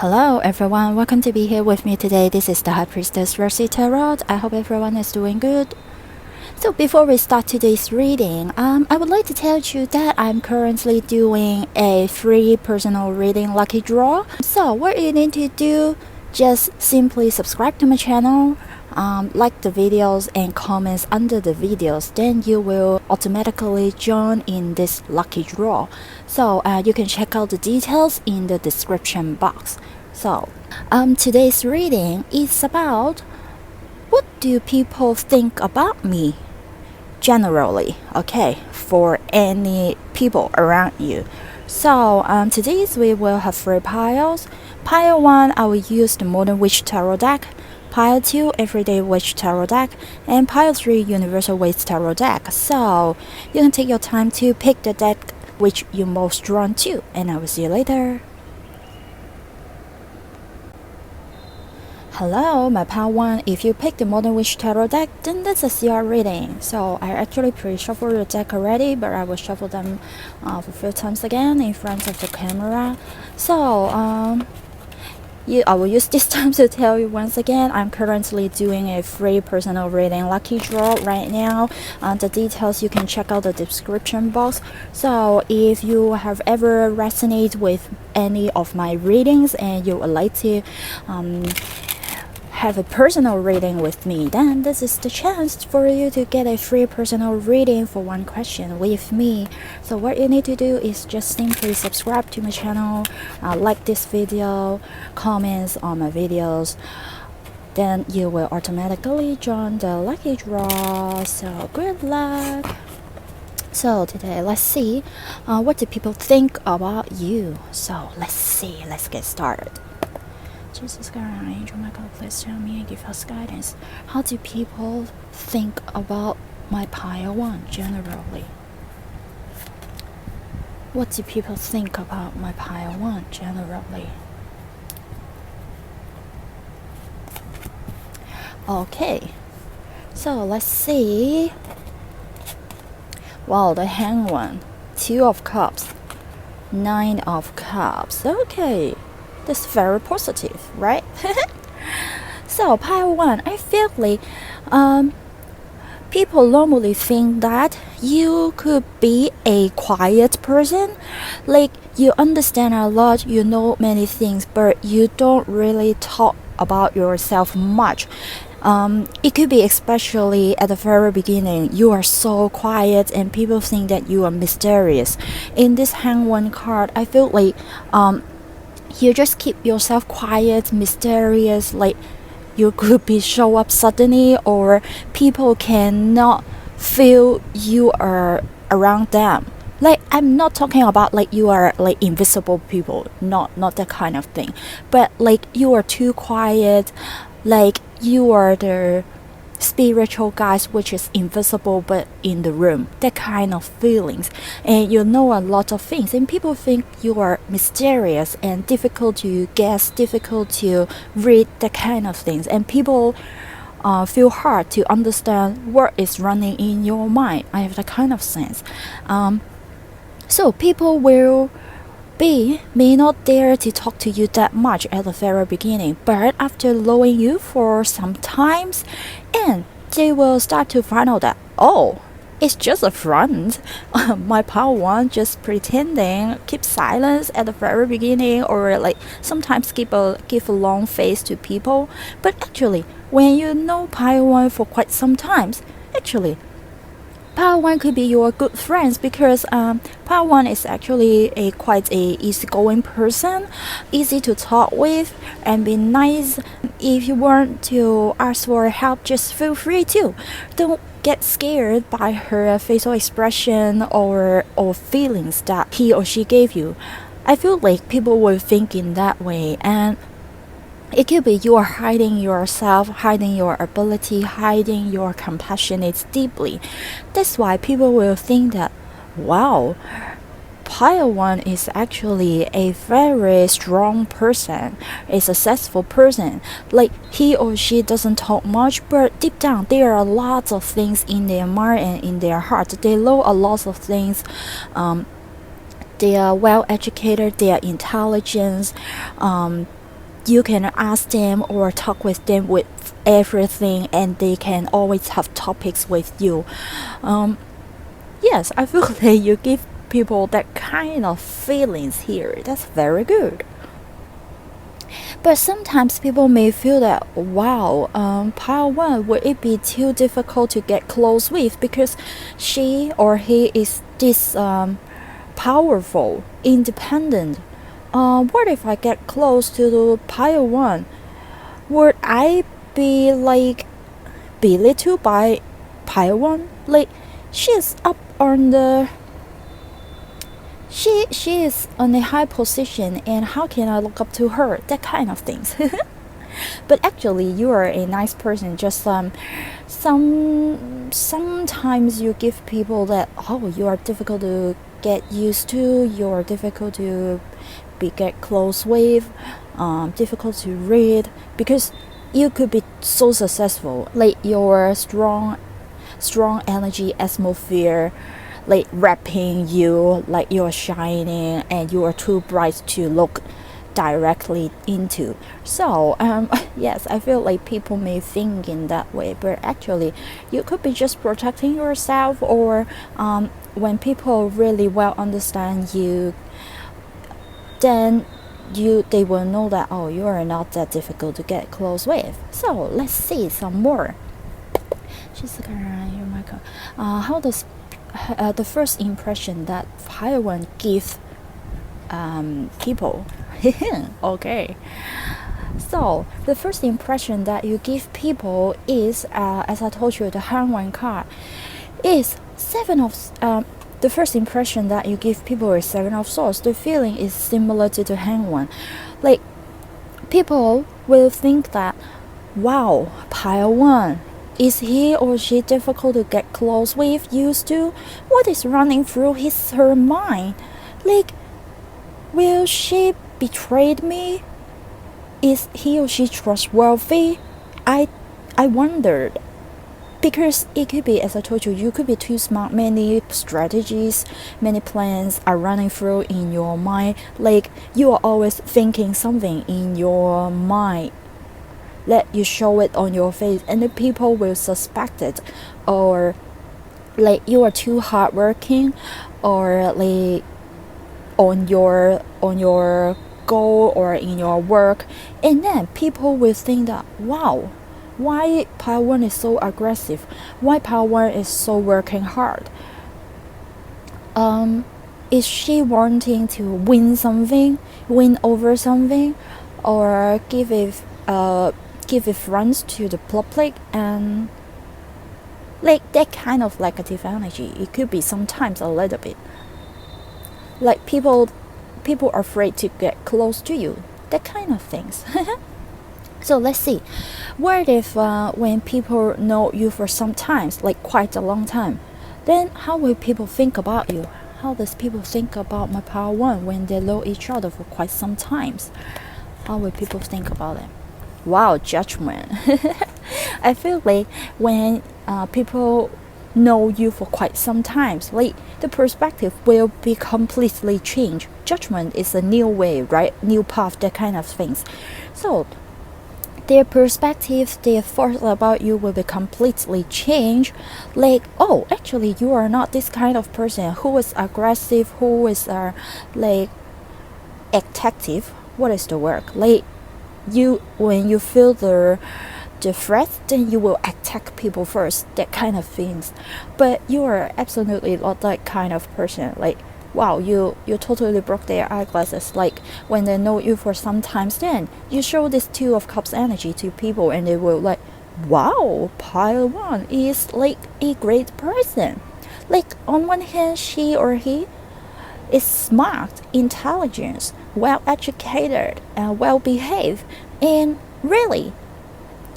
Hello everyone, welcome to be here with me today. This is the High Priestess Rosytarot. I hope everyone is doing good. So before we start today's reading, I would like to tell you that I'm currently doing a free personal reading lucky draw. So what you need to do, just simply subscribe to my channel, like the videos and comments under the videos, then you will automatically join in this lucky draw. So you can check out the details in the description box. So today's reading is about what do people think about me generally, okay, for any people around you. So today we will have 3 piles. Pile 1, I will use the Modern Witch Tarot deck. Pile 2, Everyday Witch Tarot deck, and Pile 3, Universal Witch Tarot deck. So you can take your time to pick the deck which you're most drawn to, and I will see you later. Hello, my Pile 1. If you pick the Modern Witch Tarot deck, then this is your reading. So I actually pre-shuffled the deck already, but I will shuffle them a few times again in front of the camera. So I will use this time to tell you once again, I'm currently doing a free personal reading lucky draw right now. The details you can check out the description box. So if you have ever resonated with any of my readings and you would like to have a personal reading with me, then this is the chance for you to get a free personal reading for one question with me. So what you need to do is just simply subscribe to my channel, like this video, comments on my videos, then you will automatically join the lucky draw. So good luck. So today let's see what do people think about you. So let's get started. Jesus God, Angel Michael, please tell me and give us guidance. How do people think about my Pile 1 generally? What do people think about my Pile 1 generally? Okay, so let's see. Wow, the Hanged One, 2 of Cups, 9 of Cups. Okay. That's very positive, right? So Pile 1, I feel like people normally think that you could be a quiet person, like you understand a lot, you know many things, but you don't really talk about yourself much. It could be especially at the very beginning, you are so quiet and people think that you are mysterious. In this Hanged One card, I feel like you just keep yourself quiet, mysterious, like you could be show up suddenly or people cannot feel you are around them. Like I'm not talking about like you are like invisible people, not that kind of thing, but like you are too quiet, like you are the spiritual guys which is invisible but in the room, that kind of feelings, and you know a lot of things and people think you are mysterious and difficult to guess, difficult to read, that kind of things, and people feel hard to understand what is running in your mind. I have that kind of sense. So people may not dare to talk to you that much at the very beginning, but after knowing you for some times, and they will start to find out that, oh, it's just a front. My Pile 1 just pretending, keep silence at the very beginning, or like sometimes give a long face to people. But actually, when you know Pile 1 for quite some times, actually Pile 1 could be your good friends, because Pile 1 is actually quite a easygoing person, easy to talk with and be nice. If you want to ask for help, just feel free to. Don't get scared by her facial expression or feelings that he or she gave you. I feel like people will think in that way, and it could be you are hiding yourself, hiding your ability, hiding your compassionate deeply. That's why people will think that, wow, Pile 1 is actually a very strong person, a successful person. Like he or she doesn't talk much, but deep down there are lots of things in their mind and in their heart. They know a lot of things. They are well educated, they are intelligent, you can ask them or talk with them with everything, and they can always have topics with you. Yes, I feel like you give people that kind of feelings here. That's very good. But sometimes people may feel that, wow, pile one, would it be too difficult to get close with because she or he is this powerful, independent? What if I get close to the pile one? Would I be like belittled by pile one? Like she's up on the she is on a high position, and how can I look up to her? That kind of things. But actually you are a nice person. Just sometimes you give people that, oh, you are difficult to get used to, you are difficult to get close with, difficult to read, because you could be so successful, like your strong energy atmosphere, like wrapping you, like you're shining and you are too bright to look directly into. So yes, I feel like people may think in that way, but actually you could be just protecting yourself, or when people really well understand you, then they will know that, oh, you are not that difficult to get close with. So let's see some more. How does the first impression that Taiwan gives people? Okay. So the first impression that you give people is, as I told you, the Hangman card is the first impression that you give people is Seven of Swords. The feeling is similar to the Hangman. Like people will think that, wow, pile one, is he or she difficult to get close with, used to? What is running through her mind? Like, will she betrayed me? Is he or she trustworthy? I wondered. Because it could be, as I told you, you could be too smart. Many strategies, many plans are running through in your mind. Like, you are always thinking something in your mind. Let you show it on your face, and the people will suspect it, or like you are too hardworking, or like on your goal or in your work, and then people will think that, wow, why pile one is so aggressive? Why pile one is so working hard? Is she wanting to win over something, or give a friends to the public? And like that kind of negative energy, it could be sometimes a little bit like people are afraid to get close to you, that kind of things. So let's see, what if when people know you for some times, like quite a long time, then how will people think about you? How does people think about my power one when they know each other for quite some times? How will people think about it? Wow, judgment. I feel like when people know you for quite some time, like the perspective will be completely changed. Judgment is a new way, right? New path, that kind of things. So their perspective, their thoughts about you will be completely changed. Like, oh, actually you are not this kind of person who is aggressive, who is like active. What is the word? Like you, when you feel the threat, then you will attack people first, that kind of things. But you are absolutely not that kind of person. Like, wow, you totally broke their eyeglasses. Like when they know you for some time, then you show this Two of Cups energy to people, and they will like, wow, pile one is like a great person. Like on one hand, she or he is smart, intelligent, well educated, and well behaved, and really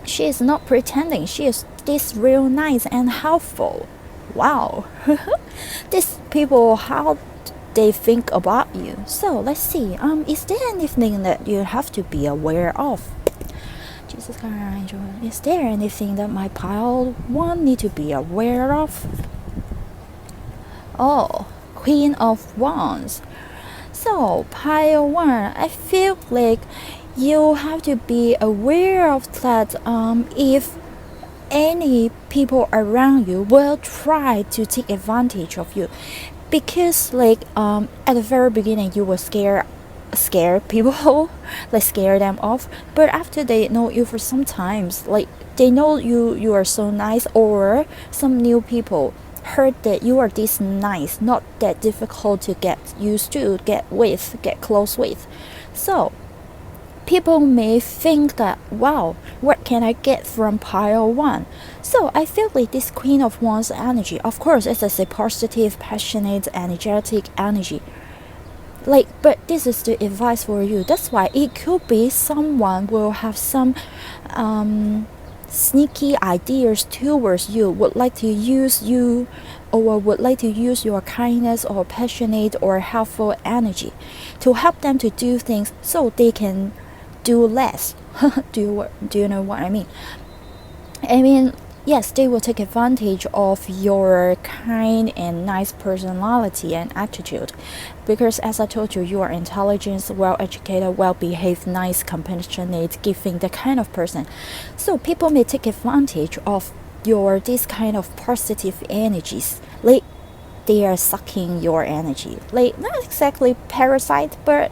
she is not pretending. She is this real nice and helpful. Wow. These people, how they think about you. So let's see. Is there anything that you have to be aware of? Jesus God, Angel. Is there anything that my pile one need to be aware of? Oh, Queen of Wands. So pile one, I feel like you have to be aware of that. If any people around you will try to take advantage of you, because like at the very beginning you will scare people like scare them off, but after they know you for some times, like they know you are so nice, or some new people heard that you are this nice, not that difficult to get used to, get close with. So people may think that, wow, what can I get from pile one? So I feel like this Queen of Wands energy, of course, it's a positive, passionate, energetic energy. Like, but this is the advice for you. That's why it could be someone will have some sneaky ideas towards you, would like to use you, or would like to use your kindness or passionate or helpful energy to help them to do things so they can do less. do you know what I mean? I mean, yes, they will take advantage of your kind and nice personality and attitude, because as I told you, you are intelligent, well educated, well behaved, nice, compassionate, giving, the kind of person. So people may take advantage of your this kind of positive energies, like they are sucking your energy, like not exactly parasite, but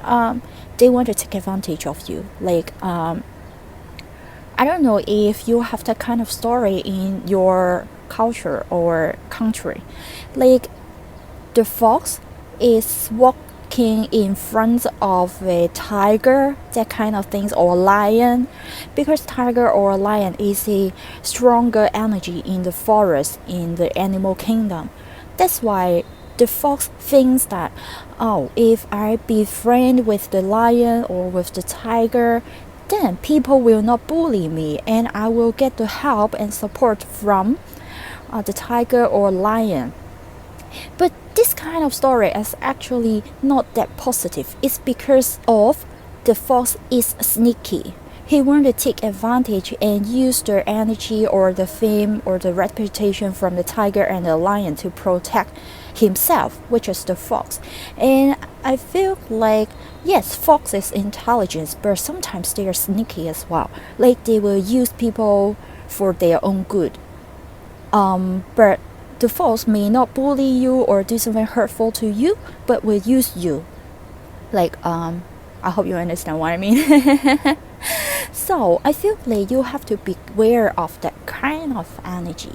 they want to take advantage of you. Like I don't know if you have that kind of story in your culture or country. Like the fox is walking in front of a tiger, that kind of things, or lion, because tiger or lion is a stronger energy in the forest, in the animal kingdom. That's why the fox thinks that, oh, if I be friend with the lion or with the tiger, then people will not bully me, and I will get the help and support from the tiger or lion. But this kind of story is actually not that positive. It's because of the fox is sneaky. He wanted to take advantage and use their energy or the fame or the reputation from the tiger and the lion to protect himself, which is the fox. And I feel like, yes, fox is intelligent, but sometimes they are sneaky as well. Like they will use people for their own good. But the fox may not bully you or do something hurtful to you, but will use you. Like I hope you understand what I mean. So I feel like you have to be aware of that kind of energy.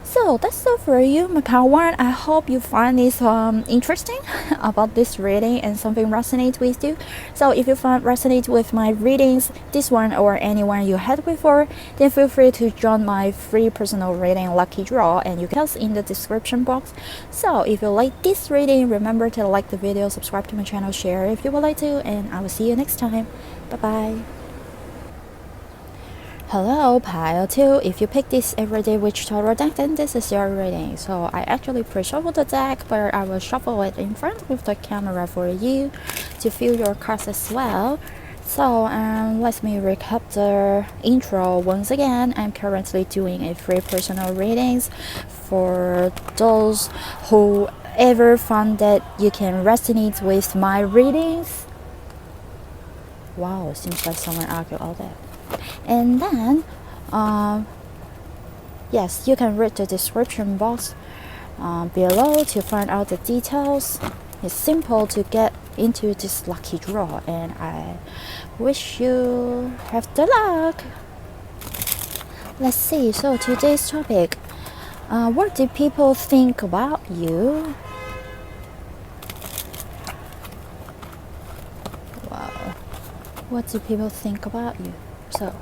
So that's all for you, my pal one. I hope you find this interesting about this reading and something resonates with you. So if you find resonate with my readings, this one or anyone you had before, then feel free to join my free personal reading lucky draw, and you can in the description box. So if you like this reading, remember to like the video, subscribe to my channel, share if you would like to, and I will see you next time. Bye bye. Hello, pile 2. If you pick this everyday witch tarot deck, then this is your reading. So I actually pre-shuffle the deck, but I will shuffle it in front of the camera for you to feel your cards as well. So let me recap the intro once again. I'm currently doing a free personal readings for those who ever found that you can resonate with my readings. Wow, seems like someone argued all that. And then yes, you can read the description box below to find out the details. It's simple to get into this lucky draw, and I wish you have the luck. Let's see, so today's topic, what do people think about you? Wow, what do people think about you? So,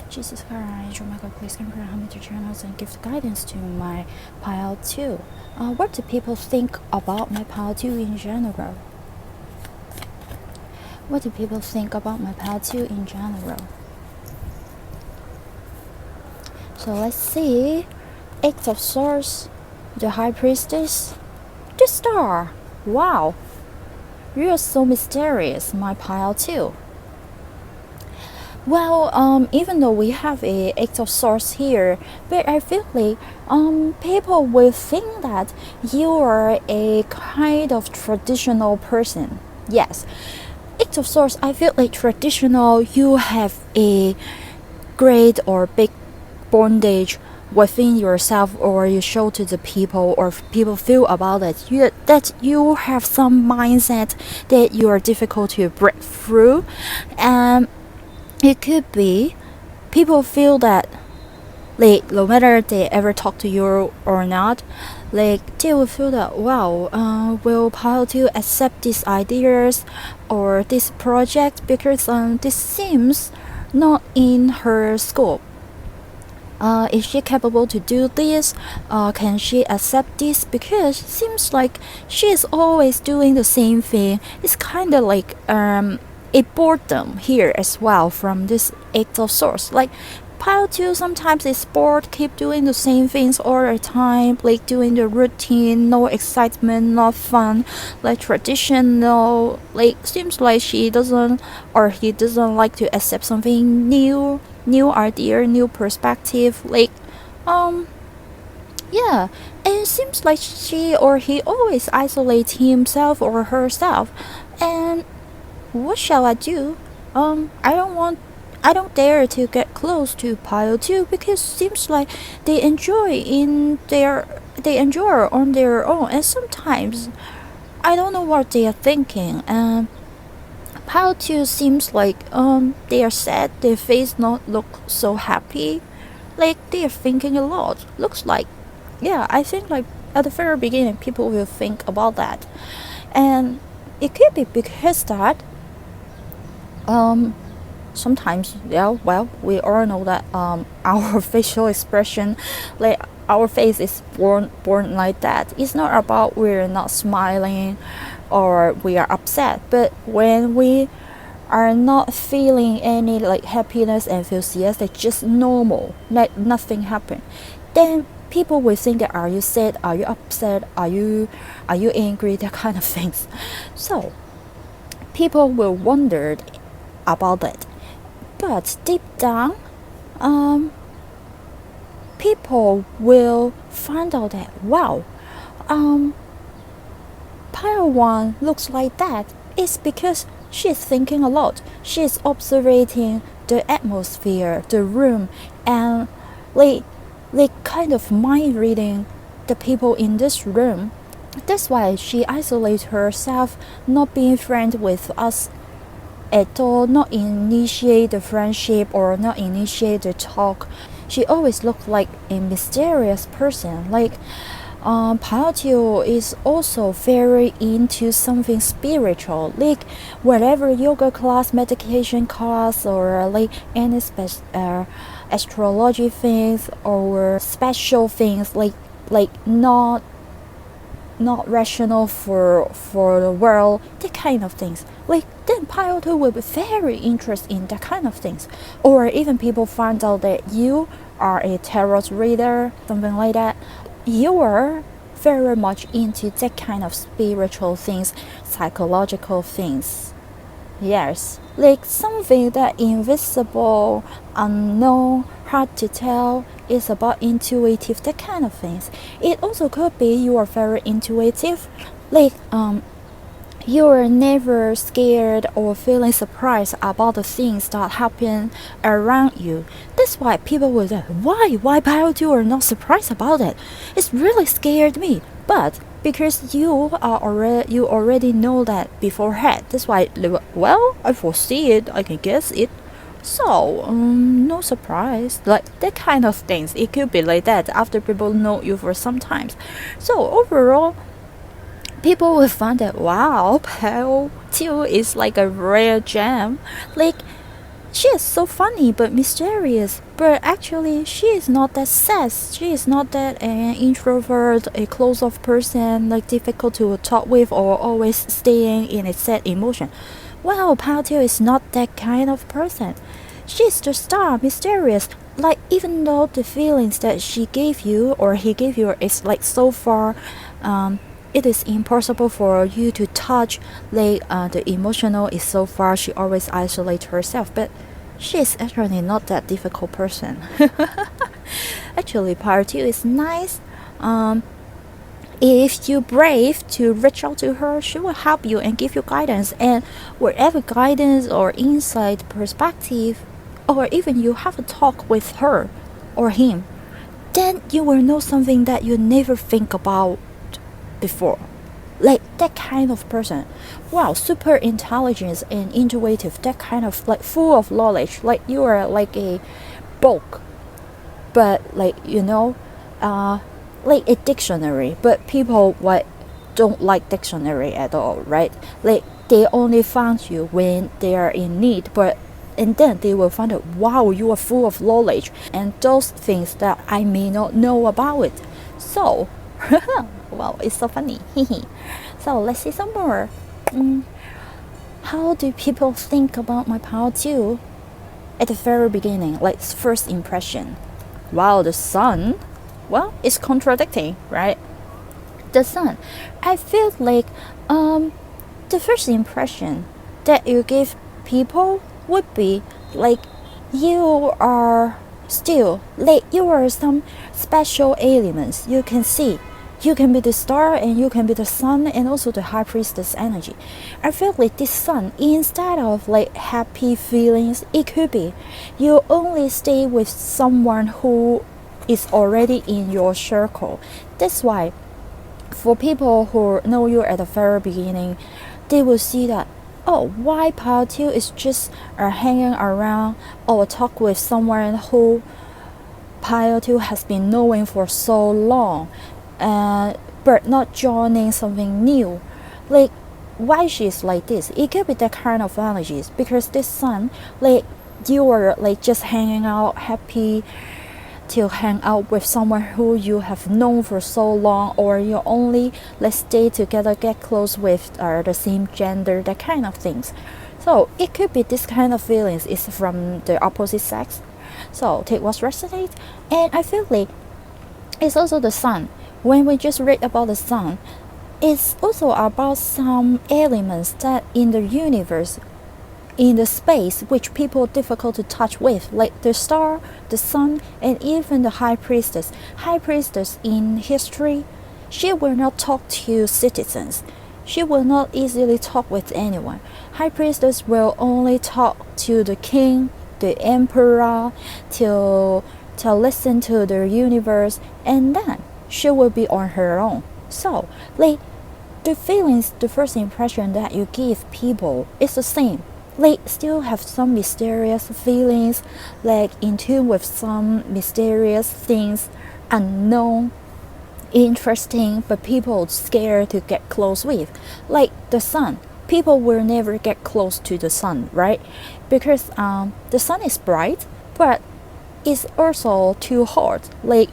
Jesus Christ, oh my God, please confirm how many channels and give guidance to my pile 2. What do people think about my pile 2 in general? What do people think about my pile 2 in general? So let's see. 8 of Swords, the High Priestess, the Star. Wow, you are so mysterious, my pile 2. Well, even though we have a 8 of Swords here, but I feel like people will think that you are a kind of traditional person. Yes, Eight of Swords, I feel like traditional, you have a great or big bondage within yourself, or you show to the people, or people feel about it, that you have some mindset that you are difficult to break through. And it could be people feel that, like, no matter they ever talk to you or not, like, they will feel that, wow, will Pile 2 accept these ideas or this project, because this seems not in her scope. Is she capable to do this? Can she accept this? Because it seems like she is always doing the same thing. It's kind of like a boredom here as well from this Eight of Swords. Like, Pile 2 sometimes is bored, keep doing the same things all the time, like doing the routine, no excitement, not fun, like traditional, like seems like she doesn't or he doesn't like to accept something new idea, new perspective, like yeah. And it seems like she or he always isolates himself or herself. And what shall I do? I don't dare to get close to Pile 2, because it seems like they enjoy on their own, and sometimes I don't know what they are thinking. And Pile 2 seems like they are sad, their face not look so happy, like they are thinking a lot. Looks like, yeah, I think like at the very beginning people will think about that. And it could be because that sometimes, yeah, well, we all know that our facial expression, like our face is born like that. It's not about we're not smiling or we are upset, but when we are not feeling any like happiness, enthusiastic, just normal, like nothing happened, then people will think that, are you sad, are you upset, are you angry, that kind of things. So people will wonder about that. But deep down, people will find out that, wow, Pile 1 looks like that. It's because she's thinking a lot. She's observing the atmosphere, the room, and like kind of mind reading the people in this room. That's why she isolates herself, not being friends with us at all, not initiate the friendship or not initiate the talk. She always looked like a mysterious person. Like Pile 2 is also very into something spiritual, like whatever yoga class, meditation class, or like any astrology things or special things, like not rational for the world, that kind of things. Like, then Pile 2 will be very interested in that kind of things. Or even people find out that you are a tarot reader, something like that. You are very much into that kind of spiritual things, psychological things. Yes, like something that invisible, unknown, hard to tell, is about intuitive, that kind of things. It also could be you are very intuitive, like you are never scared or feeling surprised about the things that happen around you. That's why people will say, why Pile 2 are not surprised about it? It's really scared me. But because you already know that beforehand. That's why, well, I foresee it, I can guess it. So, no surprise. Like that kind of things. It could be like that after people know you for some time. So overall, people will find that, wow, Pale 2 is like a rare gem. Like, she is so funny but mysterious, but actually she is not that sass. She is not that an introvert, a closed-off person, like difficult to talk with or always staying in a sad emotion. Well, Pile 2 is not that kind of person. She's the star, mysterious. Like, even though the feelings that she gave you or he gave you is like so far, it is impossible for you to touch. Like the emotional is so far, she always isolates herself, but she is actually not that difficult person. Actually, Pile 2 is nice. if you're brave to reach out to her, she will help you and give you guidance. And whatever guidance or insight, perspective, or even you have a talk with her or him, then you will know something that you never think about before. Like that kind of person, wow, super intelligent and intuitive, that kind of like full of knowledge, like you are like a book, but like like a dictionary, but people what don't like dictionary at all, right? Like they only find you when they are in need, but and then they will find out, wow, you are full of knowledge and those things that I may not know about it. So wow, it's so funny. So let's see some more. How do people think about my pile too? At the very beginning, like first impression. Wow, the sun, well, it's contradicting, right? The sun, I feel like the first impression that you give people would be like you are still like you are some special elements you can see. You can be the star and you can be the sun and also the high priestess energy. I feel like this sun, instead of like happy feelings, it could be you only stay with someone who is already in your circle. That's why for people who know you at the very beginning, they will see that, oh, why pile 2 is just hanging around or talk with someone who pile 2 has been knowing for so long, but not joining something new. Like why she's like this, it could be that kind of energies, because this sun, like you are like just hanging out happy to hang out with someone who you have known for so long, or you only let's stay together, get close with the same gender, that kind of things. So it could be this kind of feelings is from the opposite sex. So take what resonates. And I feel like it's also the sun. When we just read about the sun, it's also about some elements that in the universe, in the space, which people difficult to touch with, like the star, the sun, and even the high priestess. High priestess in history, she will not talk to citizens. She will not easily talk with anyone. High priestess will only talk to the king, the emperor, to listen to the universe, and then she will be on her own. So, like, the feelings, the first impression that you give people is the same. Like, still have some mysterious feelings, like in tune with some mysterious things, unknown, interesting, but people scared to get close with. Like the sun, people will never get close to the sun, right? Because the sun is bright, but it's also too hot. Like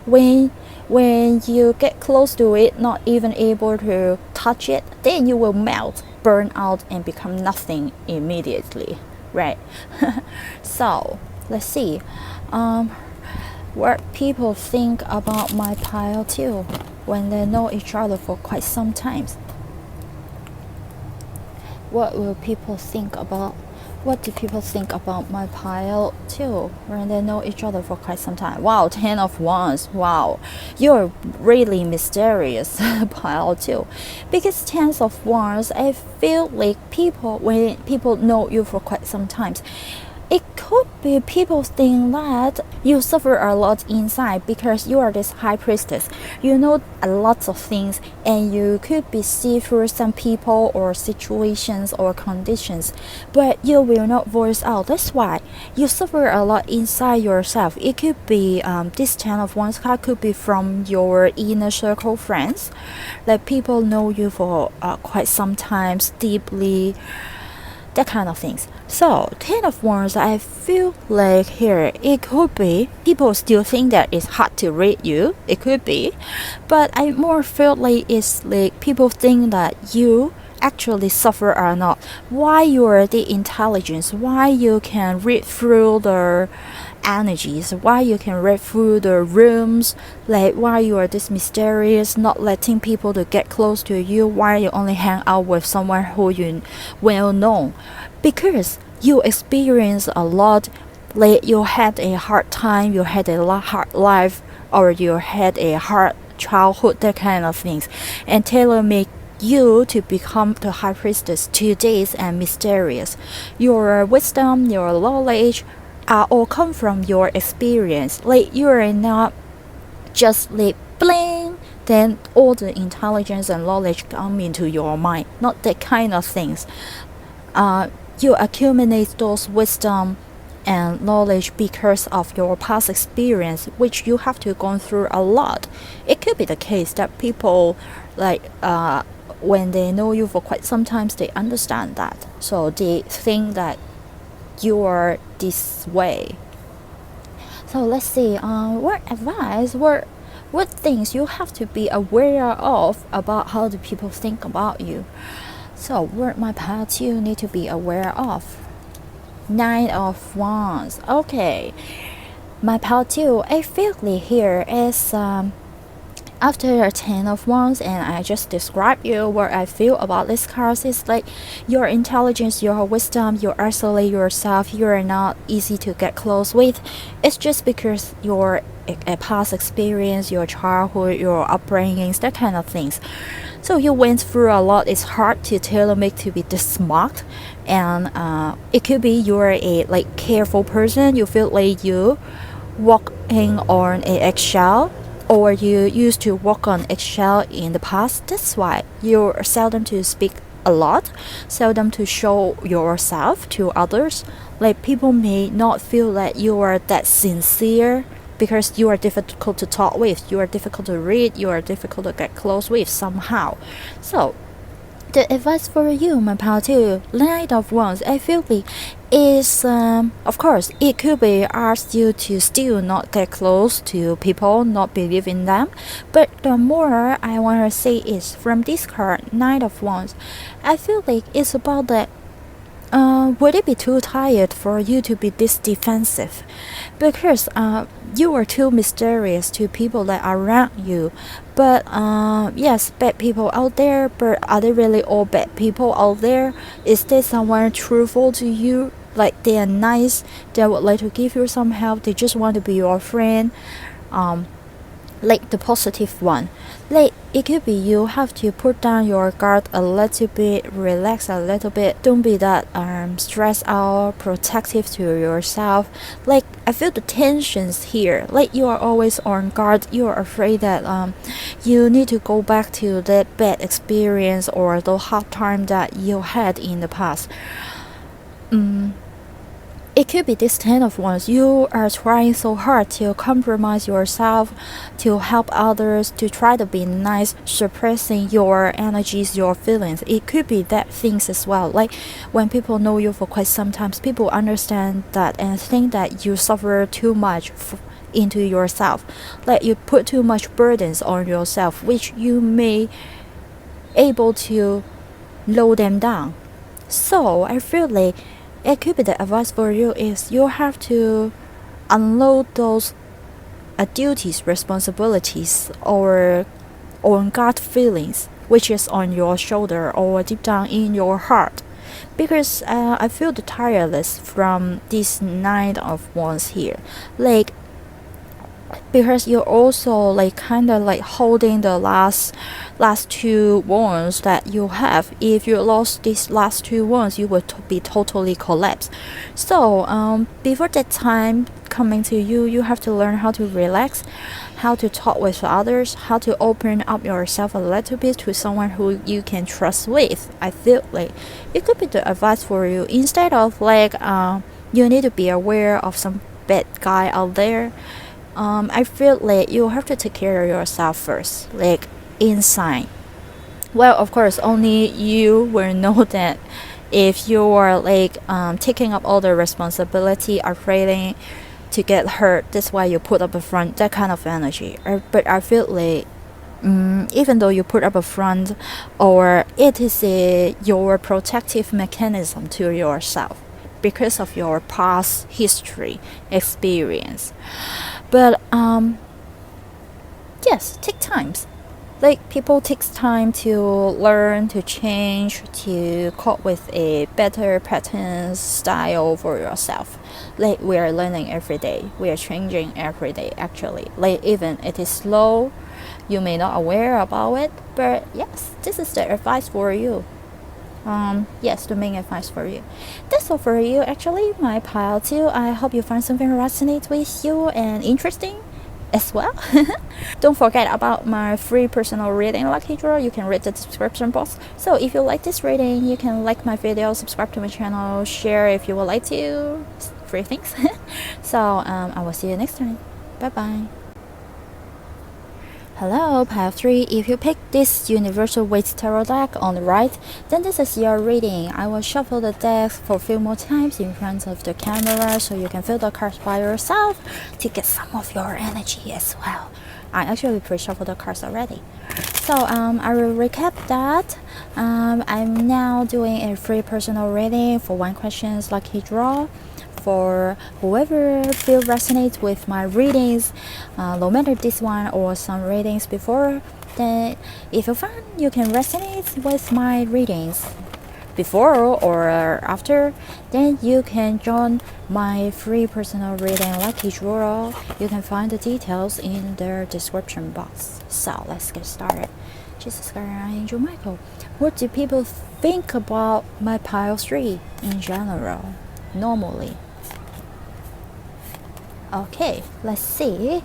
when you get close to it, not even able to touch it, then you will melt, burn out, and become nothing immediately, right? So let's see what people think about my pile too when they know each other for quite some time. What do people think about my pile too when they know each other for quite some time? Wow, 10 of Wands. Wow, you're really mysterious, pile too. Because 10 of Wands, I feel like when people know you for quite some time, it could be people think that you suffer a lot inside because you are this high priestess. You know a lot of things, and you could be see through some people or situations or conditions, but you will not voice out. That's why you suffer a lot inside yourself. It could be this 10 of Wands card could be from your inner circle friends, like people know you for quite some time deeply, that kind of things. So 10 of Wands, I feel like here it could be people still think that it's hard to read you. It could be, but I more feel like it's like people think that you actually suffer or not. Why you are the intelligence? Why you can read through the energies? Why you can read through the rooms? Like why you are this mysterious, not letting people to get close to you? Why you only hang out with someone who you well know? Because you experience a lot, like you had a hard time, you had a hard life, or you had a hard childhood, that kind of things, and tailor make you to become the high priestess today and mysterious. Your wisdom, your knowledge all come from your experience. Like you are not just like bling, then all the intelligence and knowledge come into your mind. Not that kind of things. You accumulate those wisdom and knowledge because of your past experience, which you have to go through a lot. It could be the case that people like when they know you for quite some time, they understand that, so they think that you are this way. So let's see, what advice, what things you have to be aware of about how the people think about you. So what my part you need to be aware of. 9 of Wands. Okay, my part 2, I feel like here is after 10 of Wands, and I just described you what I feel about this card. Is like your intelligence, your wisdom, you isolate yourself, you are not easy to get close with. It's just because your past experience, your childhood, your upbringings, that kind of things. So you went through a lot. It's hard to tailor make to be this smart, and it could be you're a like careful person. You feel like you walking on an eggshell, or you used to walk on eggshell in the past. That's why you're seldom to speak a lot, seldom to show yourself to others. Like people may not feel that you are that sincere because you are difficult to talk with, you are difficult to read, you are difficult to get close with somehow. So the advice for you, my pal, too, 9 of Wands, I feel like is of course it could be asked you to still not get close to people, not believe in them. But the more I want to say is from this card, 9 of Wands, I feel like it's about that. Would it be too tired for you to be this defensive? Because you are too mysterious to people that are around you. But yes, bad people out there, but are they really all bad people out there? Is there someone truthful to you? Like they are nice, they would like to give you some help, they just want to be your friend. Like the positive one. Like it could be you have to put down your guard a little bit, relax a little bit. Don't be that stressed out, protective to yourself. Like I feel the tensions here. Like you are always on guard. You are afraid that you need to go back to that bad experience or the hard time that you had in the past. It could be this 10 of Wands. You are trying so hard to compromise yourself, to help others, to try to be nice, suppressing your energies, your feelings. It could be that things as well. Like when people know you for quite some time, people understand that and think that you suffer too much into yourself. Like you put too much burdens on yourself, which you may able to lower them down. So I feel like it could be the advice for you is you have to unload those duties, responsibilities, or on guard feelings, which is on your shoulder or deep down in your heart. Because I feel the tireless from this 9 of Wands here. Like because you're also like kind of like holding the last 2 wands that you have. If you lost these last 2 wands, you would be totally collapsed. So before that time coming to you, you have to learn how to relax, how to talk with others, how to open up yourself a little bit to someone who you can trust with. I feel like it could be the advice for you, instead of like you need to be aware of some bad guy out there. I feel like you have to take care of yourself first, like inside. Well, of course, only you will know that if you are like taking up all the responsibility, afraid to get hurt. That's why you put up a front, that kind of energy. But I feel like even though you put up a front, or it is your protective mechanism to yourself because of your past history experience. But yes, take times. Like people takes time to learn, to change, to cope with a better pattern style for yourself. Like we are learning every day, we are changing every day actually. Like even it is slow, you may not aware about it, but yes, this is the advice for you. Yes, the main advice for you. That's all for you actually, my pile 2. I hope you find something resonates with you and interesting as well. Don't forget about my free personal reading lucky draw. You can read the description box. So if you like this reading, you can like my video, subscribe to my channel, share if you would like to. Free things. So I will see you next time. Bye bye. Hello, pile 3. If you pick this Universal Weight Tarot deck on the right, then this is your reading. I will shuffle the deck for a few more times in front of the camera so you can feel the cards by yourself to get some of your energy as well. I actually pre-shuffled the cards already. So I will recap that. I'm now doing a free personal reading for 1 question's lucky draw. For whoever feel resonates with my readings, no matter this one or some readings before, then if you find you can resonate with my readings before or after, then you can join my free personal reading lucky draw. You can find the details in the description box. So let's get started. Jesus Christ, Angel Michael, what do people think about my pile 3 in general, normally? Okay, let's see.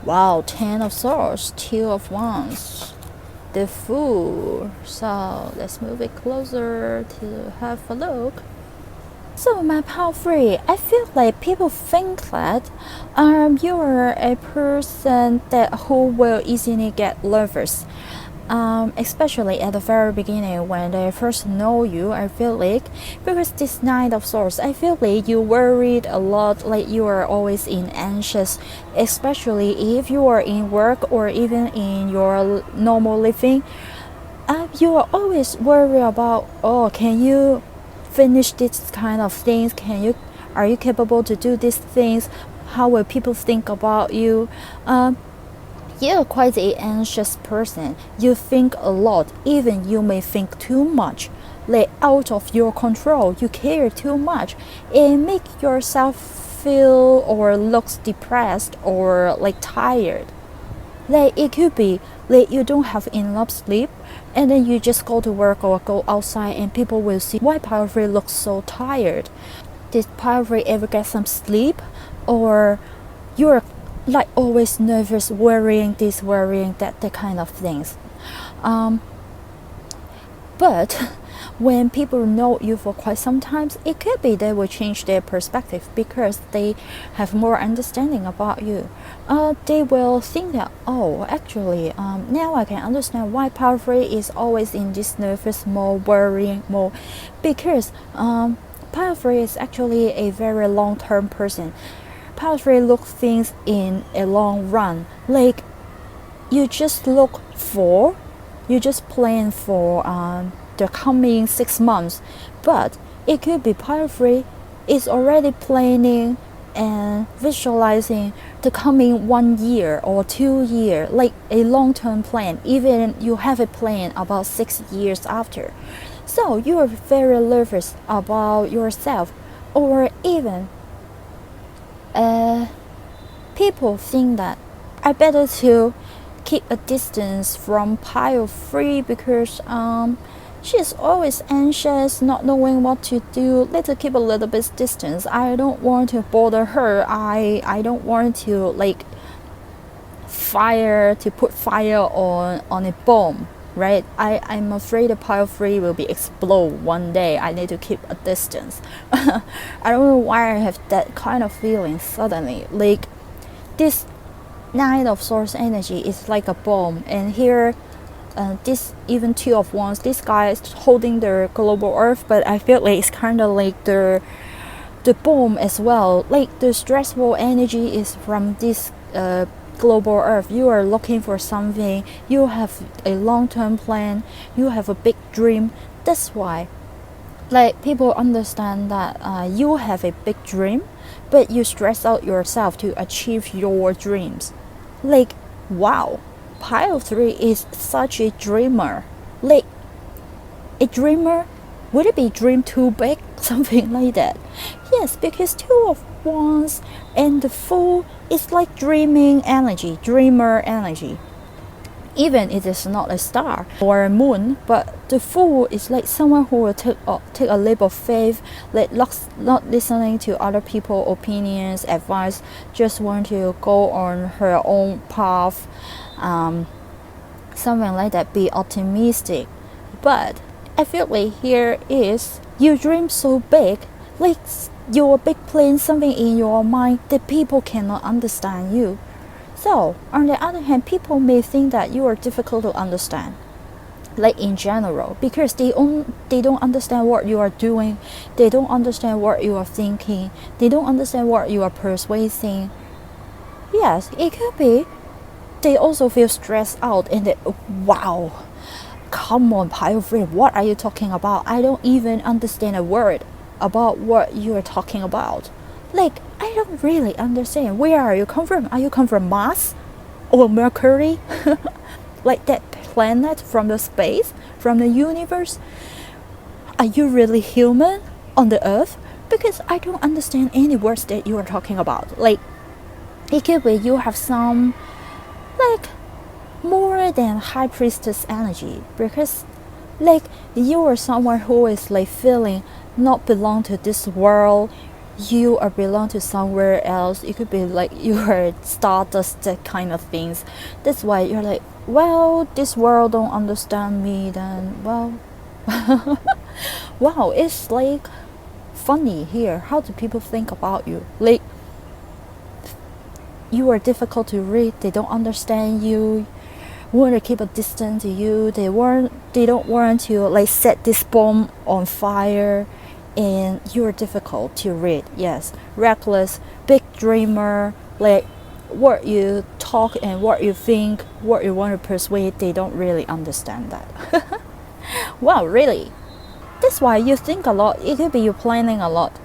Wow, 10 of Swords, 2 of Wands, the Fool. So let's move it closer to have a look. So my pile 3, I feel like people think that you are a person who will easily get nervous. Especially at the very beginning when they first know you. I feel like because this Knight of Swords, I feel like you worried a lot, like you are always in anxious, especially if you are in work or even in your normal living. You are always worried about, can you finish this kind of things, are you capable to do these things, how will people think about you. You're quite an anxious person. You think a lot, even you may think too much. Like out of your control, you care too much. It make yourself feel or looks depressed or like tired. Like it could be like you don't have enough sleep and then you just go to work or go outside and people will see why pile 3 looks so tired. Did pile 3 ever get some sleep? Or you're like always nervous, worrying this, worrying that, the kind of things. But when people know you for quite some time, it could be they will change their perspective because they have more understanding about you. They will think that, actually, now I can understand why pile 3 is always in this nervous mode, worrying mode, because pile 3 is actually a very long-term person. Pile 3 look things in a long run. Like you just plan for the coming 6 months, but it could be pile 3 is already planning and visualizing the coming 1 year or 2 year, like a long-term plan. Even you have a plan about 6 years after. So you are very nervous about yourself, or even people think that I better to keep a distance from pile 3 because she's always anxious, not knowing what to do. Let's keep a little bit distance. I don't want to bother her. I don't want to like put fire on a bomb, right? I'm afraid the pile 3 will be explode one day. I need to keep a distance. I don't know why I have that kind of feeling suddenly. Like this Knight of Swords energy is like a bomb, and here this even 2 of Wands, this guy is holding the global earth, but I feel like it's kind of like the bomb as well. Like the stressful energy is from this global earth. You are looking for something, you have a long-term plan, you have a big dream. That's why like people understand that you have a big dream, but you stress out yourself to achieve your dreams. Like wow, pile 3 is such a dreamer. Like, a dreamer, would it be dream too big? Something like that. Yes, because 2 of Wands and the Fool is like dreaming energy, dreamer energy. Even it is not a star or a moon, but the Fool is like someone who will take a leap of faith, like not listening to other people's opinions, advice, just want to go on her own path, something like that, be optimistic. But I feel like here is, you dream so big, like you're a big plan, something in your mind that people cannot understand you. So, on the other hand, people may think that you are difficult to understand, like in general, because they don't understand what you are doing, they don't understand what you are thinking, they don't understand what you are persuading. Yes, it could be. They also feel stressed out and they, wow, come on, pile 3, what are you talking about? I don't even understand a word about what you are talking about. Like, I don't really understand. Where are you come from? Are you come from Mars or Mercury? Like that planet from the space, from the universe? Are you really human on the earth? Because I don't understand any words that you are talking about. Like, it could be you have some, like, more than high priestess energy, because like you are someone who is like feeling not belong to this world, you are belong to somewhere else. It could be like you are stardust, that kind of things. That's why you're like, well, this world don't understand me, then well wow, it's like funny here. How do people think about you? Like, you are difficult to read, they don't understand you, want to keep a distance to you, they don't want to like set this bomb on fire, and you're difficult to read. Yes, reckless, big dreamer, like what you talk and what you think, what you want to persuade, they don't really understand that. Wow, really? That's why you think a lot. It could be you planning a lot.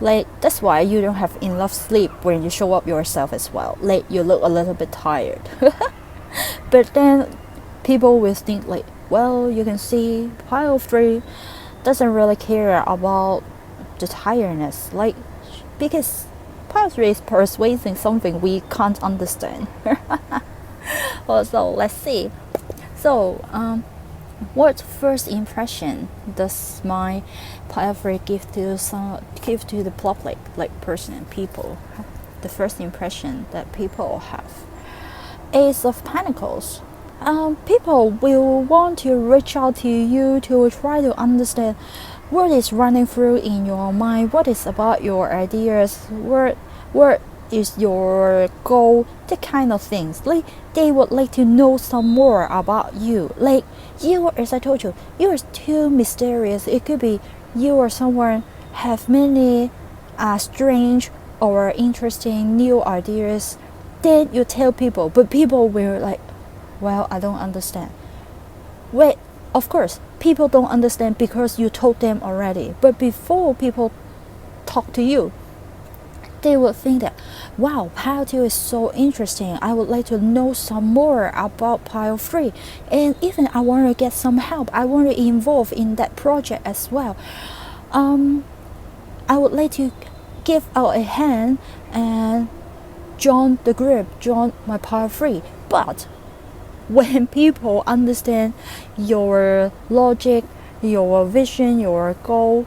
Like, that's why you don't have enough sleep when you show up yourself as well. Like, you look a little bit tired. But then people will think like, well, you can see pile 3 doesn't really care about the tiredness, like, because pile 3 is persuading something we can't understand. Well, so let's see. So what first impression does my pile 3 give to the public, like person and people? The first impression that people have. Ace of Pentacles. People will want to reach out to you to try to understand what is running through in your mind, what is about your ideas, what is your goal, that kind of things. Like, they would like to know some more about you. Like, you, as I told you, you are too mysterious. It could be you or someone have many strange or interesting new ideas. Then you tell people, but people will like, well, I don't understand. Wait, of course, people don't understand because you told them already. But before people talk to you, they will think that, wow, pile 2 is so interesting. I would like to know some more about pile 3. And even I want to get some help. I want to involve in that project as well. I would like to give out a hand and join the group, join my pile 3. But when people understand your logic, your vision, your goal,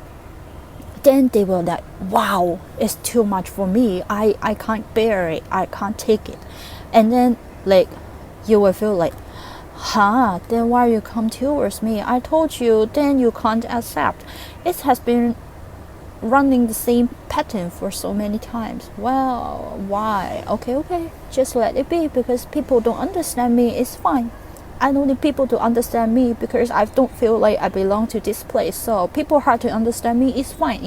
then they will like, wow, it's too much for me. I can't bear it. I can't take it. And then like you will feel like, then why you come towards me? I told you, then you can't accept. It has been running the same pattern for so many times. Well, why? Okay, just let it be, because people don't understand me. It's fine. I don't need people to understand me because I don't feel like I belong to this place. So people hard to understand me. It's fine.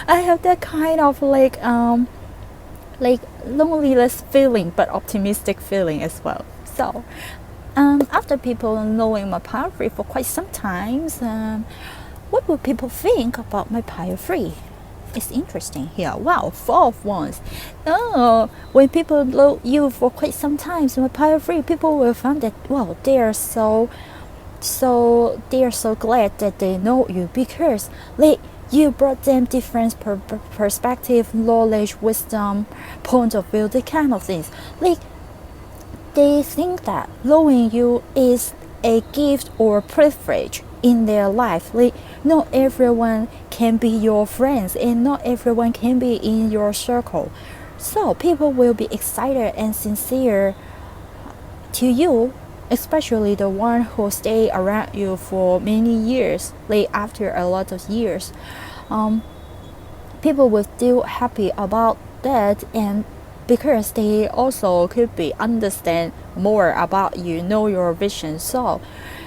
I have that kind of like loneliness feeling, but optimistic feeling as well. So after people knowing my pile 3 for quite some times, what will people think about my pile 3? It's interesting here. Wow, 4 of Wands. Oh, when people know you for quite some time, so pile 3, people will find that, well, they are so glad that they know you, because like you brought them different perspective, knowledge, wisdom, point of view, the kind of things. Like they think that knowing you is a gift or privilege in their life. Like not everyone can be your friends, and not everyone can be in your circle. So people will be excited and sincere to you, especially the one who stay around you for many years. Like after a lot of years, people will feel happy about that, and because they also could be understand more about you, know your vision. So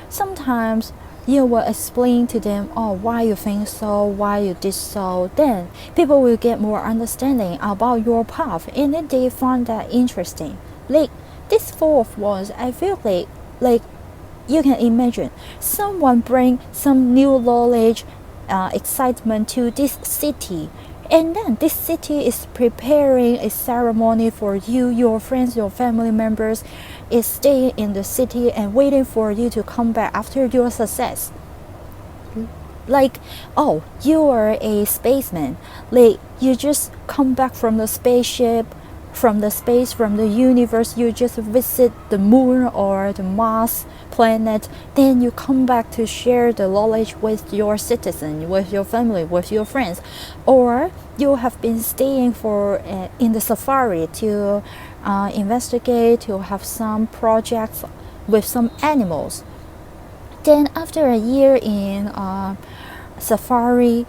sometimes you will explain to them, oh, why you think so, why you did so. Then people will get more understanding about your path, and then they find that interesting. Like this 4 of Wands, I feel like you can imagine someone bring some new knowledge, excitement to this city, and then this city is preparing a ceremony for you. Your friends, your family members is staying in the city and waiting for you to come back after your success. Like, oh, you are a spaceman, like you just come back from the spaceship, from the space, from the universe. You just visit the moon or the Mars planet, then you come back to share the knowledge with your citizen, with your family, with your friends. Or you have been staying for in the safari to investigate, to have some projects with some animals. Then after a year in safari,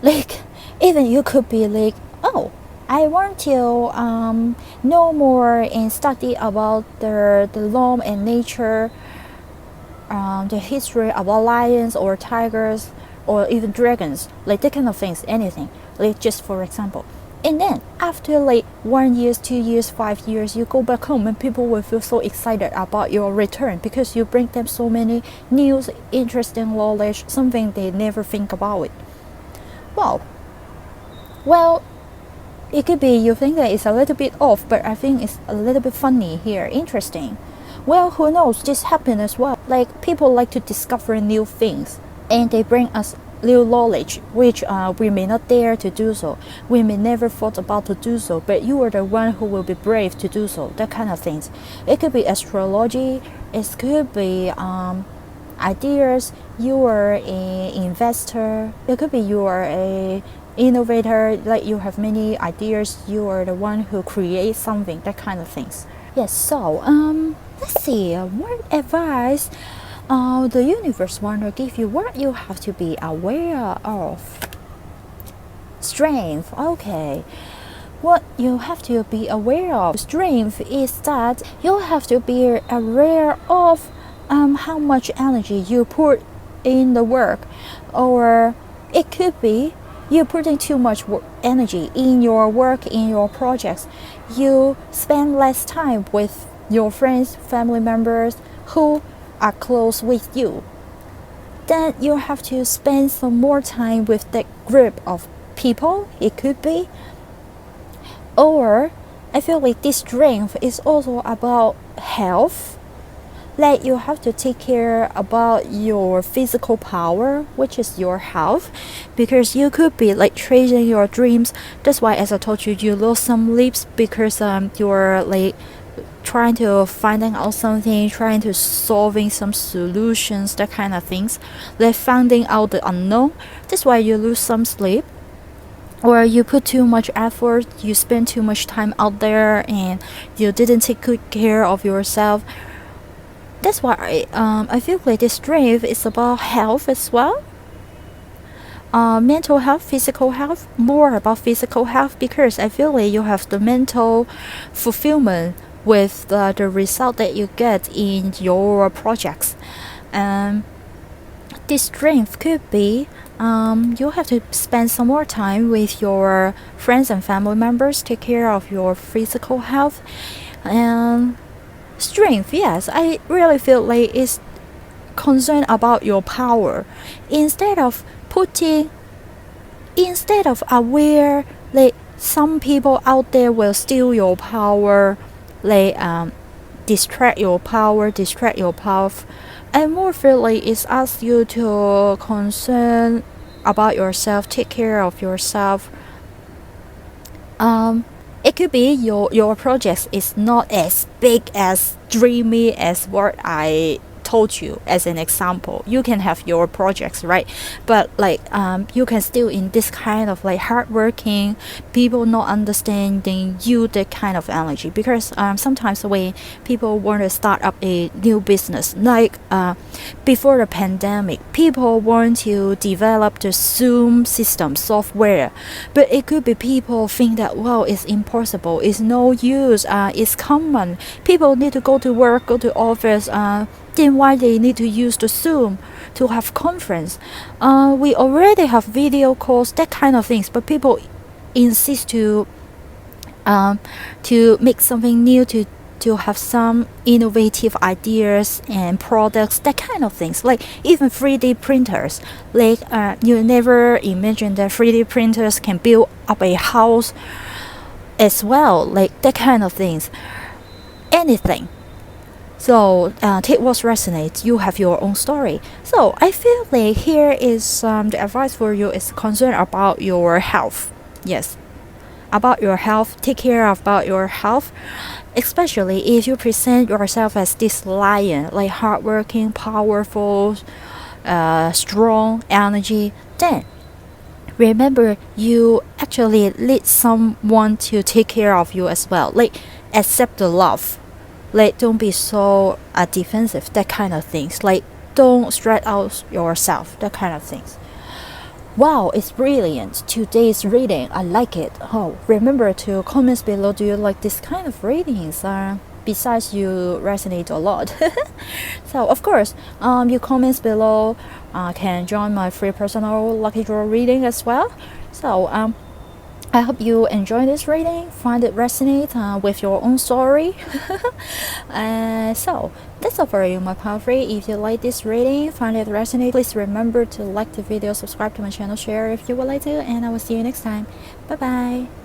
like even you could be like, oh, I want to know more and study about the law and nature, the history about lions or tigers or even dragons, like that kind of things, anything, like just for example. And then after like 1 year, 2 years, 5 years, you go back home and people will feel so excited about your return because you bring them so many news, interesting knowledge, something they never think about it. Well, it could be you think that it's a little bit off, but I think it's a little bit funny here, interesting. Well, who knows, this happens as well. Like people like to discover new things, and they bring us new knowledge, which we may not dare to do so. We may never thought about to do so, but you are the one who will be brave to do so. That kind of things. It could be astrology. It could be ideas. You are an investor. It could be you are a innovator, like you have many ideas, you are the one who creates something, that kind of things. Yes, so let's see, what advice the universe want to give you, what you have to be aware of. Strength, okay. What you have to be aware of strength is that you have to be aware of how much energy you put in the work, or it could be you're putting too much energy in your work, in your projects. You spend less time with your friends, family members who are close with you. Then you have to spend some more time with that group of people, it could be. Or I feel like this strength is also about health. Like you have to take care about your physical power, which is your health, because you could be like chasing your dreams. That's why, as I told you, you lose some leaps because you're like trying to finding out something, trying to solving some solutions, that kind of things, like finding out the unknown. That's why you lose some sleep, or you put too much effort, you spend too much time out there, and you didn't take good care of yourself. That's why I feel like this strength is about health as well. Mental health, physical health, more about physical health, because I feel like you have the mental fulfillment with the result that you get in your projects. This strength could be you have to spend some more time with your friends and family members, take care of your physical health. And strength, yes, I really feel like it's concerned about your power. Instead of putting instead of aware, like some people out there will steal your power, like distract your path, and more really is ask you to concern about yourself, take care of yourself. It could be your project is not as big as dreamy as what I told you as an example. You can have your projects, right? But like you can still in this kind of like hardworking people not understanding you, the kind of energy, because sometimes when people want to start up a new business, like before the pandemic, people want to develop the Zoom system software, but it could be people think that, well, it's impossible, it's no use, it's common, people need to go to work, go to office, then why they need to use the Zoom to have conference? We already have video calls, that kind of things, but people insist to make something new, to have some innovative ideas and products, that kind of things. Like even 3D printers, like you never imagine that 3D printers can build up a house as well, like that kind of things. Anything. So take what resonates. You have your own story. So I feel like here is the advice for you is concerned about your health. Yes, about your health. Take care about your health, especially if you present yourself as this lion, like hardworking, powerful, strong energy. Then remember, you actually need someone to take care of you as well. Like accept the love. Like don't be so defensive, that kind of things. Like don't stress out yourself, that kind of things. Wow, it's brilliant. Today's reading, I like it. Oh, remember to comment below, do you like this kind of readings? Besides you resonate a lot. So of course, you comments below can join my free personal lucky draw reading as well. So I hope you enjoy this reading, find it resonate with your own story. So that's all for you, my power free. If you like this reading, find it resonate, please remember to like the video, subscribe to my channel, share if you would like to, and I will see you next time. Bye bye.